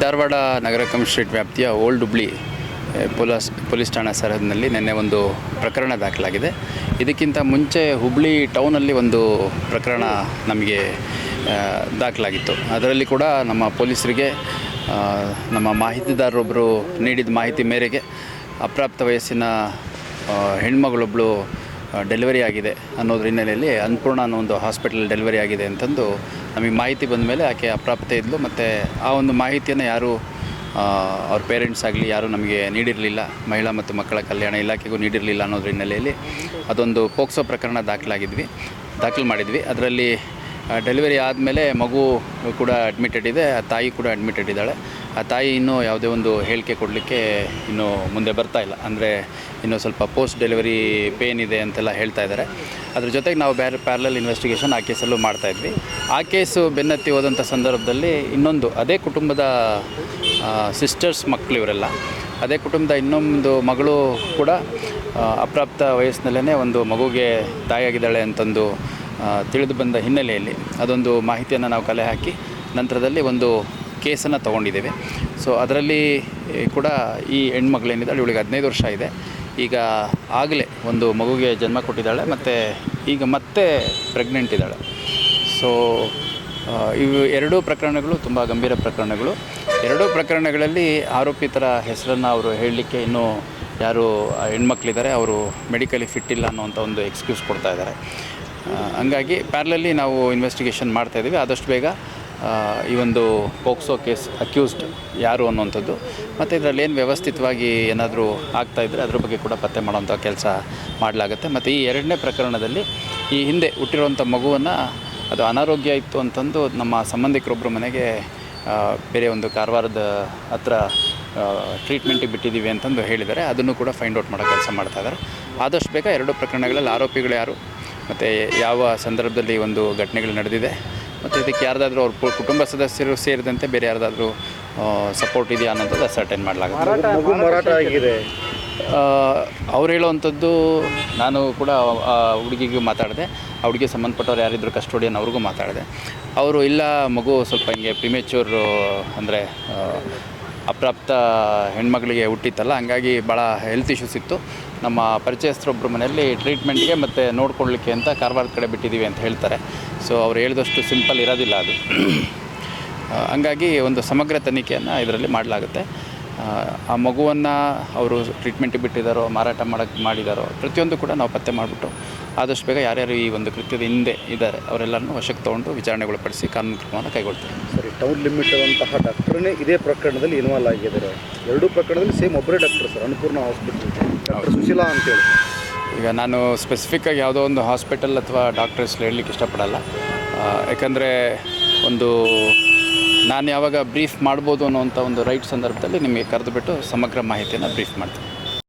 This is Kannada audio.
ಧಾರವಾಡ ನಗರ ಕಮಿಷನರೇಟ್ ವ್ಯಾಪ್ತಿಯ ಓಲ್ಡ್ ಹುಬ್ಳಿ ಪೊಲೀಸ್ ಠಾಣಾ ಸರಹದ್ದಿನಲ್ಲಿ ನಿನ್ನೆ ಒಂದು ಪ್ರಕರಣ ದಾಖಲಾಗಿದೆ. ಇದಕ್ಕಿಂತ ಮುಂಚೆ ಹುಬ್ಳಿ ಟೌನಲ್ಲಿ ಒಂದು ಪ್ರಕರಣ ನಮಗೆ ದಾಖಲಾಗಿತ್ತು. ಅದರಲ್ಲಿ ಕೂಡ ನಮ್ಮ ಪೊಲೀಸರಿಗೆ ನಮ್ಮ ಮಾಹಿತಿದಾರರೊಬ್ಬರು ನೀಡಿದ ಮಾಹಿತಿ ಮೇರೆಗೆ ಅಪ್ರಾಪ್ತ ವಯಸ್ಸಿನ ಹೆಣ್ಮಗಳೊಬ್ಬಳು ಡೆಲಿವರಿ ಆಗಿದೆ ಅನ್ನೋದ್ರ ಹಿನ್ನೆಲೆಯಲ್ಲಿ ಅನ್ನಪೂರ್ಣ ಅನ್ನೋ ಒಂದು ಹಾಸ್ಪಿಟಲ್ ಡೆಲಿವರಿ ಆಗಿದೆ ಅಂತಂದು ನಮಗೆ ಮಾಹಿತಿ ಬಂದ ಮೇಲೆ ಆಕೆ ಅಪ್ರಾಪ್ತೆ ಇದ್ಲು. ಮತ್ತು ಆ ಒಂದು ಮಾಹಿತಿಯನ್ನು ಯಾರು ಅವ್ರ ಪೇರೆಂಟ್ಸ್ ಆಗಲಿ ಯಾರೂ ನಮಗೆ ನೀಡಿರಲಿಲ್ಲ, ಮಹಿಳಾ ಮತ್ತು ಮಕ್ಕಳ ಕಲ್ಯಾಣ ಇಲಾಖೆಗೂ ನೀಡಿರಲಿಲ್ಲ ಅನ್ನೋದ್ರ ಹಿನ್ನೆಲೆಯಲ್ಲಿ ಅದೊಂದು ಪೋಕ್ಸೋ ಪ್ರಕರಣ ದಾಖಲು ಮಾಡಿದ್ವಿ. ಅದರಲ್ಲಿ ಡೆಲಿವರಿ ಆದಮೇಲೆ ಮಗು ಕೂಡ ಅಡ್ಮಿಟೆಡ್ ಇದೆ, ಆ ತಾಯಿ ಕೂಡ ಅಡ್ಮಿಟೆಡ್ ಇದ್ದಾಳೆ. ಆ ತಾಯಿ ಇನ್ನೂ ಯಾವುದೇ ಒಂದು ಹೇಳಿಕೆ ಕೊಡಲಿಕ್ಕೆ ಇನ್ನೂ ಮುಂದೆ ಬರ್ತಾ ಇಲ್ಲ. ಅಂದರೆ ಇನ್ನೂ ಸ್ವಲ್ಪ ಪೋಸ್ಟ್ ಡೆಲಿವರಿ ಪೇನ್ ಇದೆ ಅಂತೆಲ್ಲ ಹೇಳ್ತಾ ಇದ್ದಾರೆ. ಅದ್ರ ಜೊತೆಗೆ ನಾವು ಪ್ಯಾರಲಲ್ ಇನ್ವೆಸ್ಟಿಗೇಷನ್ ಆ ಕೇಸಲ್ಲೂ ಮಾಡ್ತಾಯಿದ್ವಿ. ಆ ಕೇಸು ಬೆನ್ನತ್ತಿ ಹೋದಂಥ ಸಂದರ್ಭದಲ್ಲಿ ಇನ್ನೊಂದು ಅದೇ ಕುಟುಂಬದ ಸಿಸ್ಟರ್ಸ್ ಮಕ್ಕಳು ಇವರೆಲ್ಲ, ಅದೇ ಕುಟುಂಬದ ಇನ್ನೊಂದು ಮಗಳು ಕೂಡ ಅಪ್ರಾಪ್ತ ವಯಸ್ಸಿನಲ್ಲೇ ಒಂದು ಮಗುಗೆ ತಾಯಿಯಾಗಿದ್ದಾಳೆ ಅಂತಂದು ತಿಳಿದು ಬಂದ ಹಿನ್ನೆಲೆಯಲ್ಲಿ ಅದೊಂದು ಮಾಹಿತಿಯನ್ನು ನಾವು ಕಲೆ ಹಾಕಿ ನಂತರದಲ್ಲಿ ಒಂದು ಕೇಸನ್ನು ತೊಗೊಂಡಿದ್ದೇವೆ. ಸೊ ಅದರಲ್ಲಿ ಕೂಡ ಈ ಹೆಣ್ಮಗಳೇನಿದ್ದಾಳೆ ಇವಳಿಗೆ 15 ವರ್ಷ ಇದೆ. ಈಗ ಆಗಲೇ ಒಂದು ಮಗುಗೆ ಜನ್ಮ ಕೊಟ್ಟಿದ್ದಾಳೆ ಮತ್ತು ಈಗ ಮತ್ತೆ ಪ್ರೆಗ್ನೆಂಟ್ ಇದ್ದಾಳೆ. ಸೊ ಇವು ಎರಡೂ ಪ್ರಕರಣಗಳು ತುಂಬ ಗಂಭೀರ ಪ್ರಕರಣಗಳು. ಎರಡೂ ಪ್ರಕರಣಗಳಲ್ಲಿ ಆರೋಪಿತರ ಹೆಸರನ್ನು ಅವರು ಹೇಳಲಿಕ್ಕೆ ಇನ್ನೂ ಯಾರು ಹೆಣ್ಮಕ್ಳಿದ್ದಾರೆ ಅವರು ಮೆಡಿಕಲಿ ಫಿಟ್ ಇಲ್ಲ ಅನ್ನೋವಂಥ ಒಂದು ಎಕ್ಸ್ಕ್ಯೂಸ್ ಕೊಡ್ತಾ ಇದ್ದಾರೆ. ಹಂಗಾಗಿ ಪ್ಯಾರಲಲ್ಲಿ ನಾವು ಇನ್ವೆಸ್ಟಿಗೇಷನ್ ಮಾಡ್ತಾಯಿದ್ದೀವಿ. ಆದಷ್ಟು ಬೇಗ ಈ ಒಂದು ಪೋಕ್ಸೋ ಕೇಸ್ ಅಕ್ಯೂಸ್ಡ್ ಯಾರು ಅನ್ನುವಂಥದ್ದು ಮತ್ತು ಇದರಲ್ಲಿ ಏನು ವ್ಯವಸ್ಥಿತವಾಗಿ ಏನಾದರೂ ಆಗ್ತಾಯಿದ್ರೆ ಅದ್ರ ಬಗ್ಗೆ ಕೂಡ ಪತ್ತೆ ಮಾಡೋವಂಥ ಕೆಲಸ ಮಾಡಲಾಗುತ್ತೆ. ಮತ್ತು ಈ ಎರಡನೇ ಪ್ರಕರಣದಲ್ಲಿ ಈ ಹಿಂದೆ ಹುಟ್ಟಿರುವಂಥ ಮಗುವನ್ನು ಅದು ಅನಾರೋಗ್ಯ ಇತ್ತು ಅಂತಂದು ನಮ್ಮ ಸಂಬಂಧಿಕರೊಬ್ಬರ ಮನೆಗೆ ಬೇರೆ ಒಂದು ಕಾರವಾರದ ಹತ್ರ ಟ್ರೀಟ್ಮೆಂಟಿಗೆ ಬಿಟ್ಟಿದ್ದೀವಿ ಅಂತಂದು ಹೇಳಿದ್ದಾರೆ. ಅದನ್ನು ಕೂಡ ಫೈಂಡ್ ಔಟ್ ಮಾಡೋ ಕೆಲಸ ಮಾಡ್ತಾಯಿದ್ದಾರೆ. ಆದಷ್ಟು ಬೇಗ ಎರಡು ಪ್ರಕರಣಗಳಲ್ಲಿ ಆರೋಪಿಗಳು ಯಾರು ಮತ್ತು ಯಾವ ಸಂದರ್ಭದಲ್ಲಿ ಒಂದು ಘಟನೆಗಳು ನಡೆದಿದೆ ಮತ್ತು ಇದಕ್ಕೆ ಯಾರ್ದಾದ್ರೂ ಅವ್ರ ಕುಟುಂಬ ಸದಸ್ಯರು ಸೇರಿದಂತೆ ಬೇರೆ ಯಾರ್ದಾದ್ರೂ ಸಪೋರ್ಟ್ ಇದೆಯಾ ಅನ್ನೋಂಥದ್ದು ಅಸರ್ಟೈನ್ ಮಾಡಲಾಗುತ್ತೆ. ಅವ್ರು ಹೇಳೋವಂಥದ್ದು ನಾನು ಕೂಡ ಆ ಹುಡುಗಿಗೂ ಮಾತಾಡಿದೆ, ಆ ಹುಡುಗಿಗೆ ಸಂಬಂಧಪಟ್ಟವ್ರು ಯಾರಿದ್ರು ಕಸ್ಟೋಡಿಯನ್ ಅವ್ರಿಗೂ ಮಾತಾಡಿದೆ. ಅವರು ಇಲ್ಲ ಮಗು ಸ್ವಲ್ಪ ಹಿಂಗೆ ಪ್ರಿಮೇಚೂರ್ ಅಂದರೆ ಅಪ್ರಾಪ್ತ ಹೆಣ್ಮಗಳಿಗೆ ಹುಟ್ಟಿತ್ತಲ್ಲ, ಹಂಗಾಗಿ ಭಾಳ ಹೆಲ್ತ್ ಇಶ್ಯೂಸ್ ಇತ್ತು, ನಮ್ಮ ಪರಿಚಯಸ್ಥರೊಬ್ಬರ ಮನೆಯಲ್ಲಿ ಟ್ರೀಟ್ಮೆಂಟ್ಗೆ ಮತ್ತು ನೋಡ್ಕೊಳ್ಳಲಿಕ್ಕೆ ಅಂತ ಕಾರವಾರದ ಕಡೆ ಬಿಟ್ಟಿದ್ದೀವಿ ಅಂತ ಹೇಳ್ತಾರೆ. ಸೊ ಅವ್ರು ಹೇಳಿದಷ್ಟು ಸಿಂಪಲ್ ಇರೋದಿಲ್ಲ ಅದು. ಹಂಗಾಗಿ ಒಂದು ಸಮಗ್ರ ತನಿಖೆಯನ್ನು ಇದರಲ್ಲಿ ಮಾಡಲಾಗುತ್ತೆ. ಆ ಮಗುವನ್ನು ಅವರು ಟ್ರೀಟ್ಮೆಂಟಿಗೆ ಬಿಟ್ಟಿದ್ದಾರೋ ಮಾರಾಟ ಮಾಡಿದಾರೋ ಪ್ರತಿಯೊಂದು ಕೂಡ ನಾವು ಪತ್ತೆ ಮಾಡಿಬಿಟ್ಟು ಆದಷ್ಟು ಬೇಗ ಯಾರ್ಯಾರು ಈ ಒಂದು ಕೃತ್ಯದ ಹಿಂದೆ ಇದ್ದಾರೆ ಅವರೆಲ್ಲರನ್ನೂ ವಶಕ್ಕೆ ತೊಗೊಂಡು ವಿಚಾರಣೆಗೊಳಪಡಿಸಿ ಕಾನೂನು ಕ್ರಮವನ್ನು ಕೈಗೊಳ್ತೀವಿ. ಸರಿ, ಟೌನ್ ಲಿಮಿಟ್ ಆದಂತಹ ಡಾಕ್ಟ್ರನ್ನೇ ಇದೇ ಪ್ರಕರಣದಲ್ಲಿ ಇನ್ವಾಲ್ವ್ ಆಗಿದ್ದಾರೆ. ಎರಡೂ ಪ್ರಕರಣದಲ್ಲಿ ಸೇಮ್ ಒಬ್ಬರೇ doctor sir, Annapurna hospital doctor Sushila ಅಂತೇಳಿ. ಈಗ ನಾನು ಸ್ಪೆಸಿಫಿಕ್ಕಾಗಿ ಯಾವುದೋ ಒಂದು ಹಾಸ್ಪಿಟಲ್ ಅಥವಾ ಡಾಕ್ಟರ್ಸ್ ಹೇಳಲಿಕ್ಕೆ ಇಷ್ಟಪಡಲ್ಲ. ಯಾಕಂದರೆ ಒಂದು ನಾನು ಯಾವಾಗ ಬ್ರೀಫ್ ಮಾಡ್ಬೋದು ಅನ್ನೋವಂಥ ಒಂದು ರೈಟ್ ಸಂದರ್ಭದಲ್ಲಿ ನಿಮಗೆ ಕರೆದುಬಿಟ್ಟು ಸಮಗ್ರ ಮಾಹಿತಿಯನ್ನು ಬ್ರೀಫ್ ಮಾಡ್ತೀನಿ.